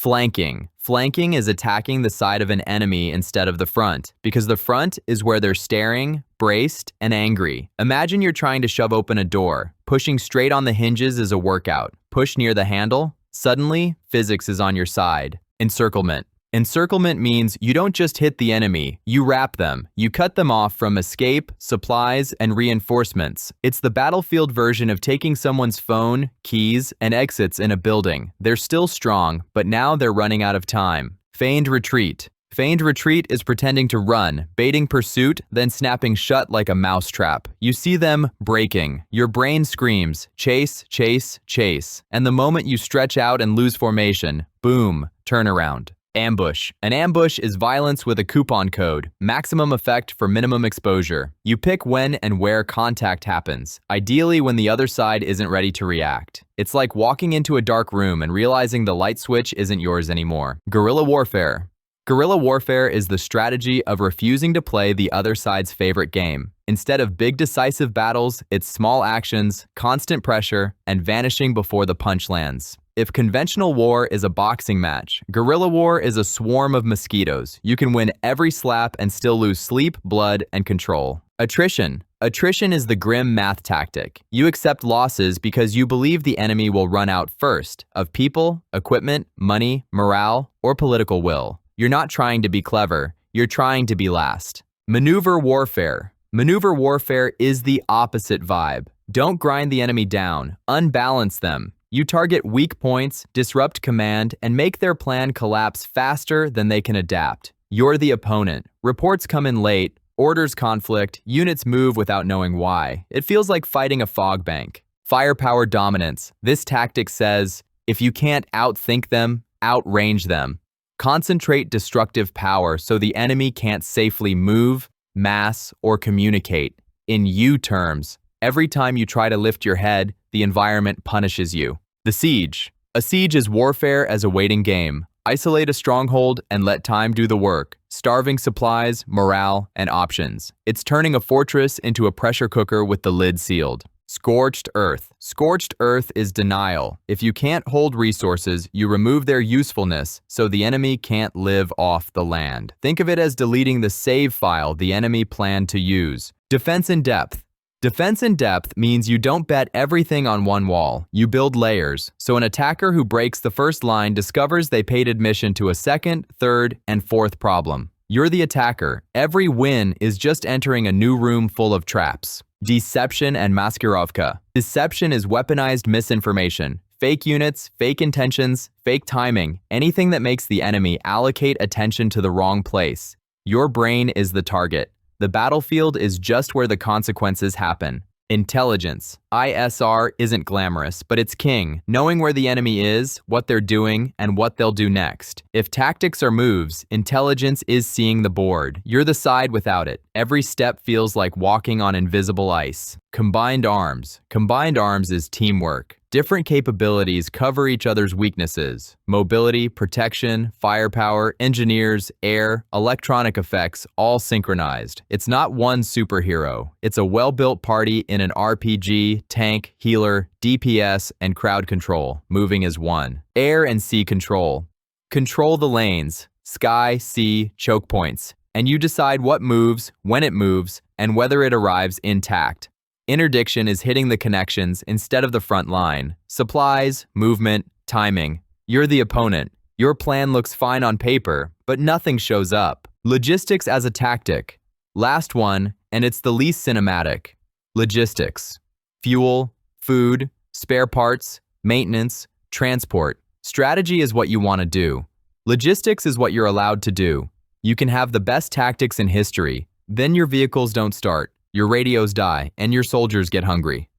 Flanking. Flanking is attacking the side of an enemy instead of the front, because the front is where they're staring, braced, and angry. Imagine you're trying to shove open a door. Pushing straight on the hinges is a workout. Push near the handle. Suddenly, physics is on your side. Encirclement. Encirclement means you don't just hit the enemy, you wrap them. You cut them off from escape, supplies, and reinforcements. It's the battlefield version of taking someone's phone, keys, and exits in a building. They're still strong, but now they're running out of time. Feigned retreat. Feigned retreat is pretending to run, baiting pursuit, then snapping shut like a mousetrap. You see them breaking. Your brain screams, chase, chase, chase. And the moment you stretch out and lose formation, boom, turnaround. Ambush. An ambush is violence with a coupon code. Maximum effect for minimum exposure. You pick when and where contact happens, ideally when the other side isn't ready to react. It's like walking into a dark room and realizing the light switch isn't yours anymore. Guerrilla warfare. Guerrilla warfare is the strategy of refusing to play the other side's favorite game. Instead of big decisive battles, it's small actions, constant pressure, and vanishing before the punch lands. If conventional war is a boxing match, guerrilla war is a swarm of mosquitoes. You can win every slap and still lose sleep, blood, and control. Attrition. Attrition is the grim math tactic. You accept losses because you believe the enemy will run out first of people, equipment, money, morale, or political will. You're not trying to be clever, you're trying to be last. Maneuver warfare. Maneuver warfare is the opposite vibe. Don't grind the enemy down, unbalance them. You target weak points, disrupt command, and make their plan collapse faster than they can adapt. You're the opponent. Reports come in late, orders conflict, units move without knowing why. It feels like fighting a fog bank. Firepower dominance. This tactic says, if you can't outthink them, outrange them. Concentrate destructive power so the enemy can't safely move, mass, or communicate. In U terms, every time you try to lift your head, the environment punishes you. The siege. A siege is warfare as a waiting game. Isolate a stronghold and let time do the work. Starving supplies, morale, and options. It's turning a fortress into a pressure cooker with the lid sealed. Scorched earth. Scorched earth is denial. If you can't hold resources, you remove their usefulness so the enemy can't live off the land. Think of it as deleting the save file the enemy planned to use. Defense in depth. Defense in depth means you don't bet everything on one wall. You build layers. So an attacker who breaks the first line discovers they paid admission to a second, third, and fourth problem. You're the attacker. Every win is just entering a new room full of traps. Deception and maskirovka. Deception is weaponized misinformation. Fake units, fake intentions, fake timing, anything that makes the enemy allocate attention to the wrong place. Your brain is the target. The battlefield is just where the consequences happen. Intelligence. ISR isn't glamorous, but it's king. Knowing where the enemy is, what they're doing, and what they'll do next. If tactics are moves, intelligence is seeing the board. You're the side without it. Every step feels like walking on invisible ice. Combined arms. Combined arms is teamwork. Different capabilities cover each other's weaknesses. Mobility, protection, firepower, engineers, air, electronic effects, all synchronized. It's not one superhero. It's a well-built party in an RPG, tank, healer, DPS, and crowd control, moving as one. Air and sea control. Control the lanes, sky, sea, choke points, and you decide what moves, when it moves, and whether it arrives intact. Interdiction is hitting the connections instead of the front line. Supplies, movement, timing. You're the opponent. Your plan looks fine on paper, but nothing shows up. Logistics as a tactic. Last one, and it's the least cinematic. Logistics. Fuel, food, spare parts, maintenance, transport. Strategy is what you want to do. Logistics is what you're allowed to do. You can have the best tactics in history. Then your vehicles don't start. Your radios die, and your soldiers get hungry.